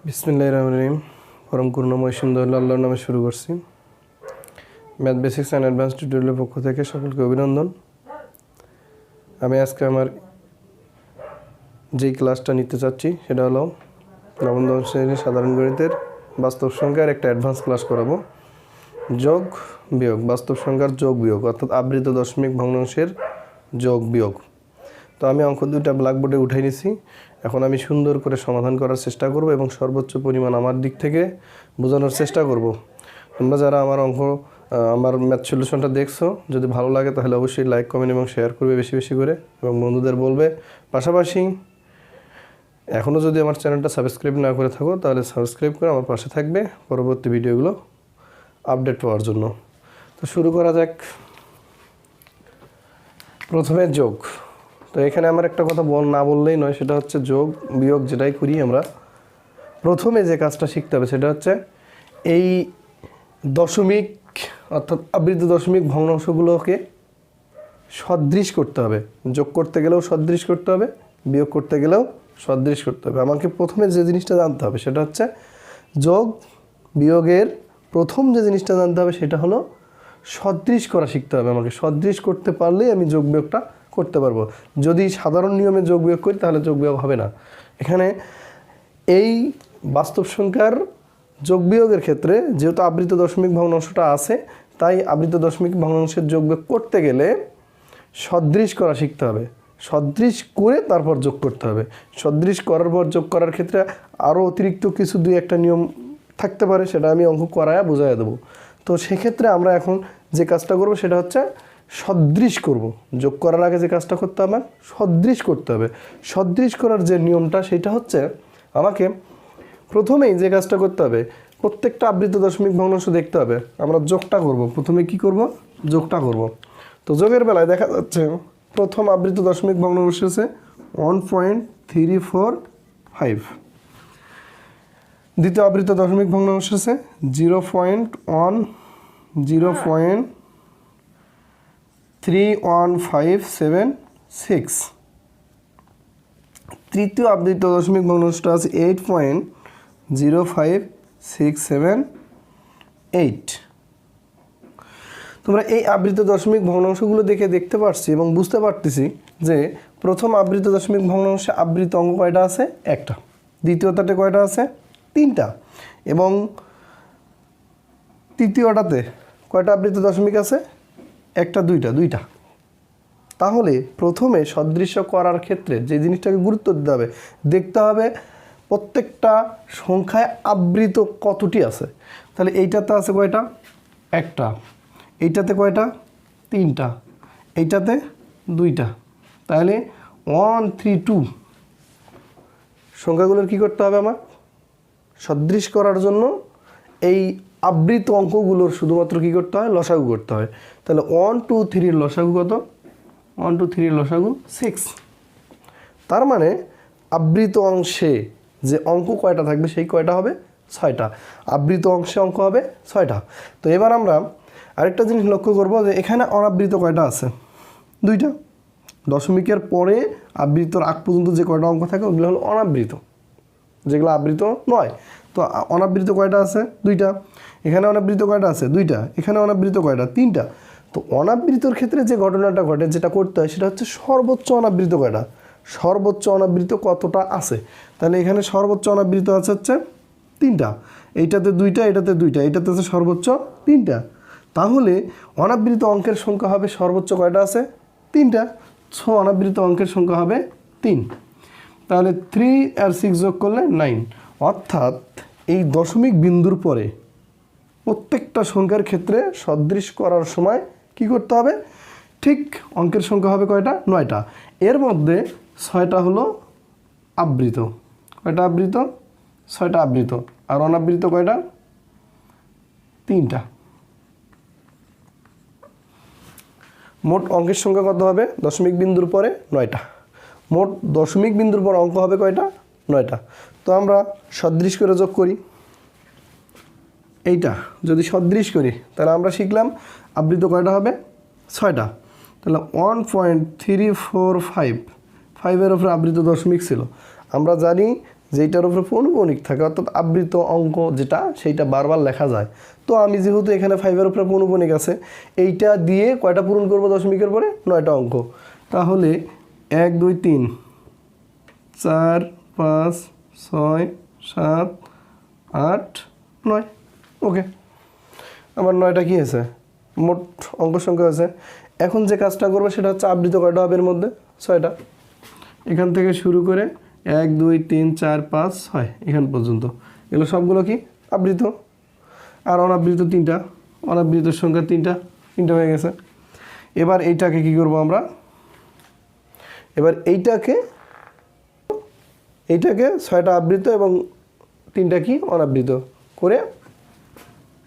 বিসমিল্লাহির রহমানির রহিম। পরম করুণাময় সুন্দর আল্লাহর নামে শুরু করছি। ম্যাথ বেসিক্স অ্যান্ড অ্যাডভান্স টিউটোরিয়ালের পক্ষ থেকে সকলকে অভিনন্দন। আমি আজকে আমার যেই ক্লাসটা নিতে চাচ্ছি সেটা হলো নবম শ্রেণীর সাধারণ গণিতের বাস্তব সংখ্যার একটা অ্যাডভান্স ক্লাস করাবো। যোগ বিয়োগ, বাস্তব সংখ্যার যোগ বিয়োগ অর্থাৎ আবৃত দশমিক ভগ্নাংশের যোগ বিয়োগ। তো আমি অঙ্ক দুইটা ব্ল্যাকবোর্ডে উঠাই নিছি। এখন আমি সুন্দর করে সমাধান করার চেষ্টা করব এবং সর্বোচ্চ পরিমাণ আমার দিক থেকে বোঝানোর চেষ্টা করব। তোমরা যারা আমার ম্যাথ সলিউশনটা দেখছো, যদি ভালো লাগে তাহলে অবশ্যই লাইক, কমেন্ট এবং শেয়ার করবে বেশি বেশি করে এবং বন্ধুদের বলবে। পাশাপাশি এখনও যদি আমার চ্যানেলটা সাবস্ক্রাইব না করে থাকো তাহলে সাবস্ক্রাইব করে আমার পাশে থাকবে পরবর্তী ভিডিওগুলো আপডেট পাওয়ার জন্য। তো শুরু করা যাক। প্রথমে যোগ। তো এখানে আমার একটা কথা না বললেই নয়, সেটা হচ্ছে যোগ বিয়োগ যেটাই করি আমরা প্রথমে যে কাজটা শিখতে হবে সেটা হচ্ছে এই দশমিক অর্থাৎ আবৃত দশমিক ভগ্নাংশগুলোকে সদৃশ করতে হবে। যোগ করতে গেলেও সদৃশ করতে হবে, বিয়োগ করতে গেলেও সদৃশ করতে হবে। আমাকে প্রথমে যে জিনিসটা জানতে হবে সেটা হচ্ছে যোগ বিয়োগের প্রথম যে জিনিসটা জানতে হবে সেটা হলো সদৃশ করা শিখতে হবে। আমাকে সদৃশ করতে পারলেই আমি যোগ বিয়োগটা করতে পারবো। যদি সাধারণ নিয়মে যোগ বিয়োগ করি তাহলে যোগ বিয়োগ হবে না। এখানে এই বাস্তব সংখ্যার যোগ বিয়োগের ক্ষেত্রে যেহেতু আবৃত দশমিক ভগ্নাংশটা আছে, তাই আবৃত দশমিক ভগ্নাংশের যোগ বিয়োগ করতে গেলে সদৃশ করা শিখতে হবে। সদৃশ করে তারপর যোগ করতে হবে। সদৃশ করার পর যোগ করার ক্ষেত্রে আরও অতিরিক্ত কিছু দুই একটা নিয়ম থাকতে পারে, সেটা আমি অঙ্ক করায়া বোঝাইয়া দেবো। তো সেক্ষেত্রে আমরা এখন যে কাজটা করব সেটা হচ্ছে সদৃশ করব। যোগ করার আগে যে কাজটা করতে হবে সদৃশ করতে হবে। সদৃশ করার যে নিয়মটা সেটা হচ্ছে আমাকে প্রথমেই যে কাজটা করতে হবে প্রত্যেকটা আবৃত দশমিক ভগ্নাংশ দেখতে হবে। আমরা যোগটা করব। প্রথমে কি করব? যোগটা করব। তো যোগের বেলায় দেখা যাচ্ছে প্রথম আবৃত দশমিক ভগ্নাংশ আছে 1.345, দ্বিতীয় আবৃত দশমিক ভগ্নাংশ আছে 0.31576, তৃতীয় আবৃত দশমিক ভগ্নাংশটা আছে 8.05678। তোমরা এই আবৃত দশমিক ভগ্নাংশগুলো দেখতে পারছি এবং বুঝতে পারতেছি যে প্রথম আবৃত দশমিক ভগ্নাংশে আবৃত অঙ্ক কয়টা আছে? একটা। দ্বিতীয়টাতে কয়টা আছে? তিনটা। এবং তৃতীয়টাতে কয়টা আবৃত দশমিক আছে? একটা, দুইটা। তাহলে প্রথমে সদৃশ্য করার ক্ষেত্রে যে জিনিসটাকে গুরুত্ব দিতে হবে, দেখতে হবে প্রত্যেকটা সংখ্যায় আবৃত কতটি আছে। তাহলে এইটাতে আছে কয়টা? একটা। এইটাতে কয়টা? তিনটা। এইটাতে দুইটা। তাহলে 1, 3, 2 সংখ্যাগুলোর কী করতে হবে? আমার সদৃশ করার জন্য এই আবৃত অঙ্কগুলোর শুধুমাত্র কী করতে হয়? লসাগু করতে হয়। তাহলে 1, 2, 3 লসাগু কত? 1, 2, 3 লসাগু 6। তার মানে আবৃত অংশে যে অঙ্ক কয়টা থাকবে সেই কয়টা হবে? 6টা। আবৃত অংশে অঙ্ক হবে 6টা। তো এবার আমরা আরেকটা জিনিস লক্ষ্য করব যে এখানে অনাবৃত কয়টা আছে? 2টা। দশমিকের পরে আবৃতর আগ পর্যন্ত যে কয়টা অঙ্ক থাকে ওগুলো হলো অনাবৃত, যেগুলো আবৃত নয়। তো অনাবৃত কয়টা আছে? 2টা। এখানে অনাবৃত কয়টা আছে? 2টা। এখানে অনাবৃত কয়টা? 3টা। তো অনাবৃতর ক্ষেত্রে যে ঘটনাটা ঘটে, যেটা করতে হয় সেটা হচ্ছে সর্বোচ্চ অনাবৃত কয়টা, সর্বোচ্চ অনাবৃত কতটা আছে। তাহলে এখানে সর্বোচ্চ অনাবৃত আছে হচ্ছে 3টা। এইটাতে 2টা, এটাতে 2টা, এটাতে আছে সর্বোচ্চ 3টা। তাহলে অনাবৃত অঙ্কের সংখ্যা হবে সর্বোচ্চ কয়টা আছে? 3টা। অনাবৃত অঙ্কের সংখ্যা হবে 3। তাহলে 3 আর 6 যোগ করলে 9। অর্থাৎ এই দশমিক বিন্দুর পরে প্রত্যেকটা সংখ্যার ক্ষেত্রে সদৃশ করার সময় কি করতে হবে? ঠিক অঙ্কের সংখ্যা হবে কয়টা? 9টা। এর মধ্যে 6টা হলো আবৃত। কয়টা আবৃত? 6টা আবৃত। আর অনাবৃত কয়টা? 3টা। মোট অঙ্কের সংখ্যা কত হবে? দশমিক বিন্দুর পরে 9টা। মোট দশমিক বিন্দুর পর অঙ্ক হবে কয়টা? 9টা। তো আমরা সদৃশ করে যোগ করি। এইটা যদি সদৃশ করি তাহলে আমরা শিখলাম আবৃত কয়টা হবে? 6টা। তাহলে 1.345 5-এর উপরে আবৃত দশমিক ছিল। আমরা জানি যেটার উপরে পৌনঃপুনিক থাকে, অর্থাৎ আবৃত অঙ্ক যেটা সেইটা বারবার লেখা যায়। তো আমি যেহেতু এখানে 5-এর উপরে পৌনঃপুনিক আছে, এইটা দিয়ে কয়টা পূরণ করব দশমিকের পরে? 9টা অঙ্ক। তাহলে 1 2 3 4 5 6 7 8 9। ওকে, আমার 9টা কি আছে? মোট অঙ্ক সংখ্যা আছে। এখন যে কাজটা করবো সেটা হচ্ছে আবৃত কয়টা হবে এর মধ্যে? 6টা। এখান থেকে শুরু করে 1 2 3 4 5 6 এখান পর্যন্ত এগুলো সবগুলো কি? আবৃত। আর অনাবৃত 3টা, অনাবৃতর সংখ্যা 3টা হয়ে গেছে। এবার এইটাকে কি করব আমরা? এবার এইটাকে 6টা আবৃত এবং 3টা কি? অনাবৃত করে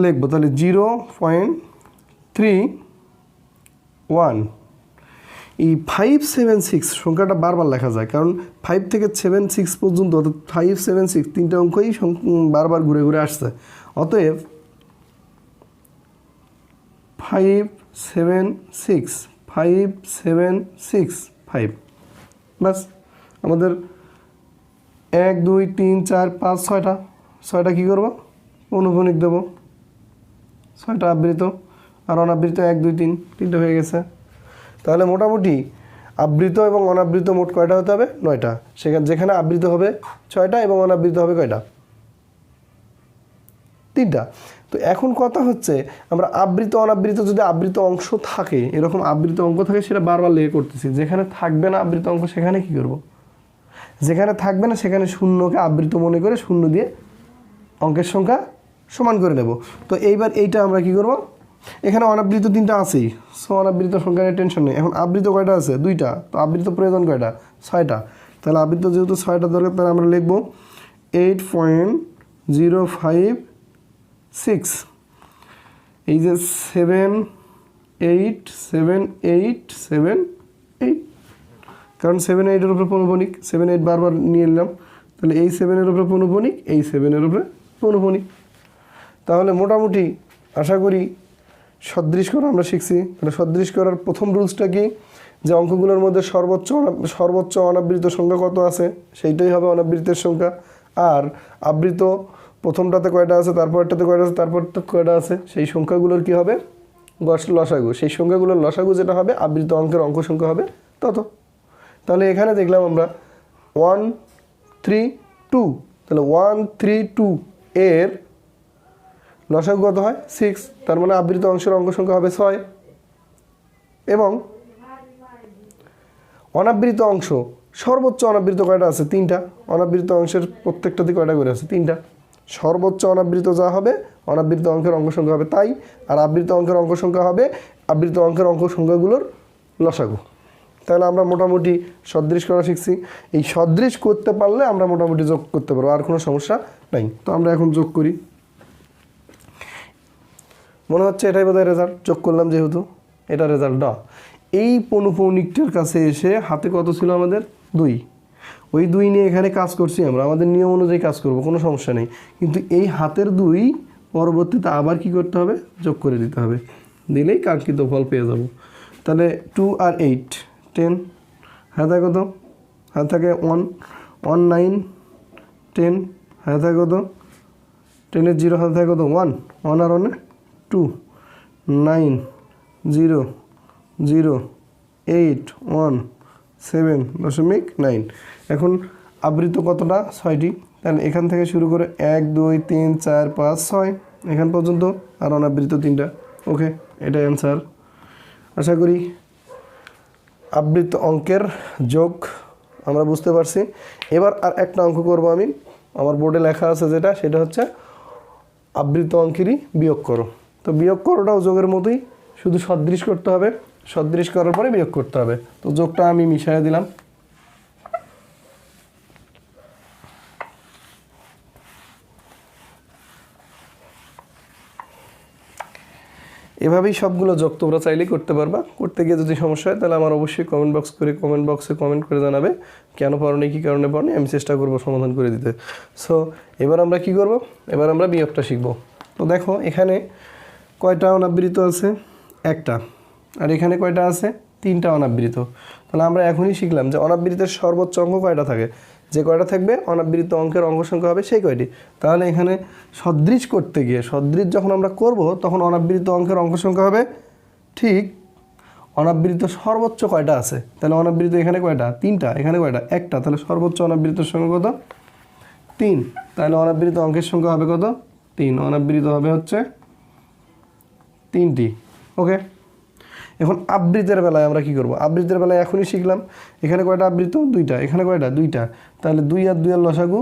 লিখবো। তাহলে 0.31। এই 5 7 6 সংখ্যাটা বারবার লেখা যায়, কারণ 5 থেকে 7 6 পর্যন্ত, অর্থাৎ 5 7 6 তিনটা অঙ্কই বারবার ঘুরে ঘুরে আসছে। অতএব 5 7 6 5 7 6 5, বাস আমাদের 1 2 3 4 5 6টা কী করবো? পৌনঃপুনিক দেবো। 6টা আবৃত আর অনাবৃত 1 2 3 হয়ে গেছে। তাহলে মোটামুটি আবৃত এবং অনাবৃত মোট কয়টা হতে হবে? 9টা। যেখানে আবৃত হবে 6টা এবং অনাবৃত হবে কয়টা? 3টা। তো এখন কথা হচ্ছে, আমরা আবৃত অনাবৃত যদি আবৃত অংশ থাকে, এরকম আবৃত অঙ্ক থাকে, সেটা বারবার লেগে করতেছি। যেখানে থাকবে না আবৃত অঙ্ক সেখানে কি করব? যেখানে থাকবে না সেখানে শূন্যকে আবৃত মনে করে শূন্য দিয়ে অঙ্কের সংখ্যা সমান করে নেব। তো এইবার এইটা আমরা কি করব? এখানে অনাবৃত 3টা আছেই, সো অনাবৃত সংখ্যা নিয়ে টেনশন নেই। এখন আবৃত কয়টা আছে? 2টা। তো আবৃত প্রয়োজন কয়টা? 6টা। তাহলে আবৃত যেহেতু 6টা দরকার, তাহলে আমরা লিখব 8.056। এই যে 7 8 7 8 7 8, কারণ 7 8-এর উপরে পৌনঃপুনিক, 7 8 বারবার নিয়ে নিলাম। তাহলে এই 7-এর উপরে পৌনঃপুনিক, এই 7-এর উপরে পৌনঃপুনিক। তাহলে মোটামুটি আশা করি সদৃশ করা আমরা শিখছি। তাহলে সদৃশ করার প্রথম রুলসটা কি? যে অঙ্কগুলোর মধ্যে সর্বোচ্চ অনাবৃত সংখ্যা কত আছে সেইটাই হবে অনাবৃতের সংখ্যা। আর আবৃত প্রথমটাতে কয়টা আছে, তারপরটাতে কয়টা আছে, তারপরটা কয়টা আছে, সেই সংখ্যাগুলোর কি হবে? লসাগু। সেই সংখ্যাগুলোর লসাগু যেটা হবে, আবৃত অঙ্কের অঙ্ক সংখ্যা হবে তত। তাহলে এখানে দেখলাম আমরা 1 3 2। তাহলে 1 3 2 এর লসাগু কত হয়? 6। তার মানে আবৃত অংশের অঙ্ক সংখ্যা হবে 6। এবং অনাবৃত অংশ, সর্বোচ্চ অনাবৃত কয়টা আছে? 3টা। অনাবৃত অংশের প্রত্যেকটাতে কয়টা করে আছে? 3টা। সর্বোচ্চ অনাবৃত যা হবে, অনাবৃত অঙ্কের অঙ্ক সংখ্যা হবে তাই। আর আবৃত অঙ্কের অঙ্ক সংখ্যা হবে আবৃত অঙ্কের অঙ্ক সংখ্যাগুলোর লসাগু। তাহলে আমরা মোটামুটি সদৃশ করা শিখছি। এই সদৃশ করতে পারলে আমরা মোটামুটি যোগ করতে পারবো, আর কোনো সমস্যা নাই। তো আমরা এখন যোগ করি। মনে হচ্ছে এটাই বোধহয় রেজাল্ট। যোগ করলাম যেহেতু, এটা রেজাল্ট না। এই পৌনঃপুনিকটার কাছে এসে হাতে কত ছিল আমাদের? 2। ওই 2 নিয়ে এখানে কাজ করছি আমরা, আমাদের নিয়ম অনুযায়ী কাজ করব, কোনো সমস্যা নেই। কিন্তু এই হাতের 2 পরবর্তীতে আবার কি করতে হবে? যোগ করে দিতে হবে। দিলেই কাঙ্ক্ষিত ফল পেয়ে যাব। তাহলে 2 আর 8 10। হাতে থাকে কত? হাতে থাকে 1 1 9 10। হাতে থাকে কত? 10-এর 0 হাতে থাকে কত? 1 1 আর 1 2 9 0 0 8 1 7.9। এখন আবৃত কতটা? 6টি। তাহলে এখান থেকে শুরু করে 1 2 3 4 5 6 এখান পর্যন্ত, আর অনাবৃত 3টা। ওকে, এটাই অ্যান্সার। আশা করি আবৃত অঙ্কের যোগ আমরা বুঝতে পারছি। এবার আর একটা অঙ্ক করব আমি, আমার বোর্ডে লেখা আছে যেটা, সেটা হচ্ছে আবৃত অঙ্কেরই বিয়োগ করো। তো বিয়োগ করোটাও যোগের মতোই, শুধু সদৃশ করতে হবে, সদৃশ করার পরে বিয়োগ করতে হবে। তো যোগটা আমি মিশিয়ে দিলাম। এভাবেই সবগুলো যোগ তোমরা চাইলেই করতে পারবা। করতে গিয়ে যদি সমস্যা হয় তাহলে আমার অবশ্যই কমেন্ট বক্সে কমেন্ট করে জানাবে কেন পারোনি, কী কারণে পারোনি, আমি চেষ্টা করব সমাধান করে দিতে। সো এবার আমরা কি করব? এবার আমরা বিয়োগটা শিখব। তো দেখো এখানে কয়টা অনাবৃত আছে? 1টা। আর এখানে কয়টা আছে? 3টা অনাবৃত। তাহলে আমরা এখনই শিখলাম যে অনাবৃতের সর্বোচ্চ অঙ্ক কয়টা থাকে? যে কয়টা থাকবে অনাবৃত অঙ্কের অঙ্ক সংখ্যা হবে সেই কয়টি। তাহলে এখানে সদৃশ করতে গিয়ে সদৃশ যখন আমরা করব তখন অনাবৃত অঙ্কের অঙ্ক সংখ্যা হবে ঠিক অনাবৃত সর্বোচ্চ কয়টা আছে, তাহলে অনাবৃত এখানে কয়টা, তিনটা, এখানে কয়টা, একটা, তাহলে সর্বোচ্চ অনাবৃতর সংখ্যা কত, 3। তাহলে অনাবৃত অঙ্কের সংখ্যা হবে কত, 3। অনাবৃত হবে হচ্ছে 3টি। ওকে, এখন আবৃতের বেলায় আমরা কি করব, আবৃতের বেলায় এখনই শিখলাম এখানে কয়টা আবৃত, 2টা, এখানে কয়টা, 2টা, তাহলে 2 আর 2 এর লসাগু,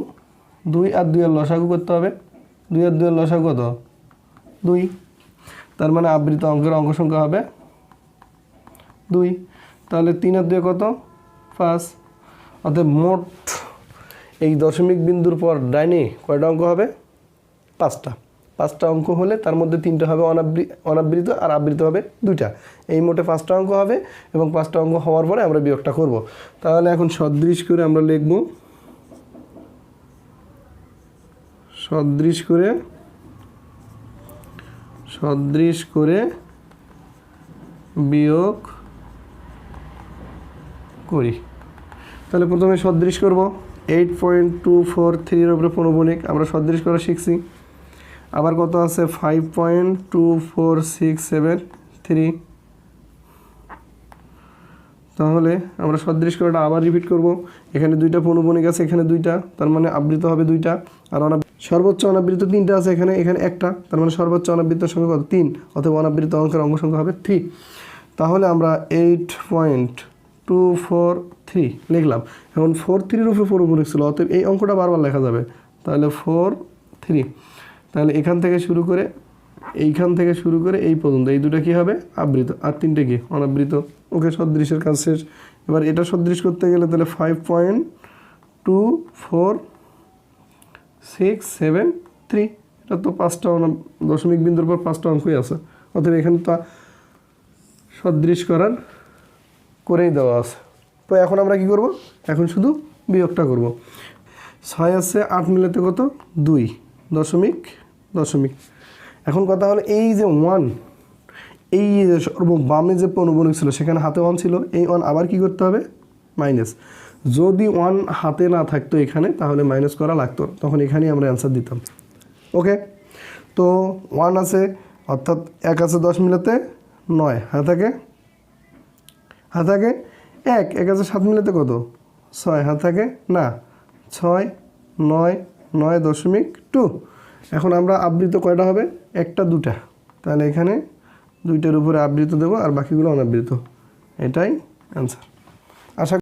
2 আর 2 এর লসাগু করতে হবে, 2 আর 2 এর লসাগু কত, 2। তার মানে আবৃত অঙ্কের অঙ্ক সংখ্যা হবে 2। তাহলে 3 আর 2 কত, 5। অর্থাৎ মোট এই দশমিক বিন্দুর পর ডাইনে কয়টা অঙ্ক হবে, 5টা অঙ্ক হলে তার মধ্যে 3টা হবে অনাবৃত আর আবৃত হবে 2টা। এই মোটে 5টা অঙ্ক হবে এবং 5টা অঙ্ক হওয়ার পরে আমরা বিয়োগটা করব। তাহলে এখন সদৃশ করে আমরা লিখব, সদৃশ করে বিয়োগ করি। তাহলে প্রথমে সদৃশ করব 8.243 এর উপরে পৌনঃপুনিক আমরা সদৃশ করা শিখছি। আবার কত আছে 5.24673। তাহলে আমরা সদৃশ করাটা আবার রিপিট করব। এখানে 2টা পৌনঃপুনিক আছে, এখানে 2টা, তার মানে আবৃত হবে 2টা, আর সর্বোচ্চ অনাবৃত 3টা আছে, এখানে একটা, তার মানে সর্বোচ্চ অনাবৃত সংখ্যা কত, 3। অথবা অনাবৃত অঙ্কের অঙ্ক সংখ্যা হবে 3। তাহলে আমরা 8.243 লিখলাম। এখন 4.3 এর উপরে পৌনঃপুনিক ছিল, অতএব এই অঙ্কটা বারবার লেখা যাবে। তাহলে 4.3। তাহলে এখান থেকে শুরু করে এইখান থেকে শুরু করে এই পর্যন্ত এই দুটো কী হবে, আবৃত, আর 3টে কি অনাবৃত। ওকে, সদৃশের কাজ শেষ। এবার এটা সদৃশ করতে গেলে তাহলে 5.24673, এটা তো 5টা দশমিক বিন্দুর পর 5টা অঙ্কই আছে, অতএব এখানে তো সদৃশ করেই দেওয়া আছে। তো এখন আমরা কি করব, এখন শুধু বিয়োগটা করব। 6 আছে 8 মিলাতে কত, 2 দশমিক। এখন কথা হলো এই যে 1, এই বামে যে পৌনঃপুনিক ছিল সেখানে হাতে 1 ছিল, এই 1 আবার কি করতে হবে, মাইনাস। যদি 1 হাতে না থাকতো এখানে তাহলে মাইনাস করা লাগতো, তখন এখানেই আমরা অ্যান্সার দিতাম। ওকে, তো 1 আছে অর্থাৎ 1 আছে 10 মিলাতে 9, হাতে থাকে 1 আছে 7 মিলাতে কত, 6, হাতে থাকে না 6, 9, 9.2। এখন আমরা আবৃত কয়টা হবে, 1টা 2টা, তাহলে এখানে 2টার উপরে আবৃত দেবো আর বাকিগুলো অনাবৃত, এটাই অ্যান্সার।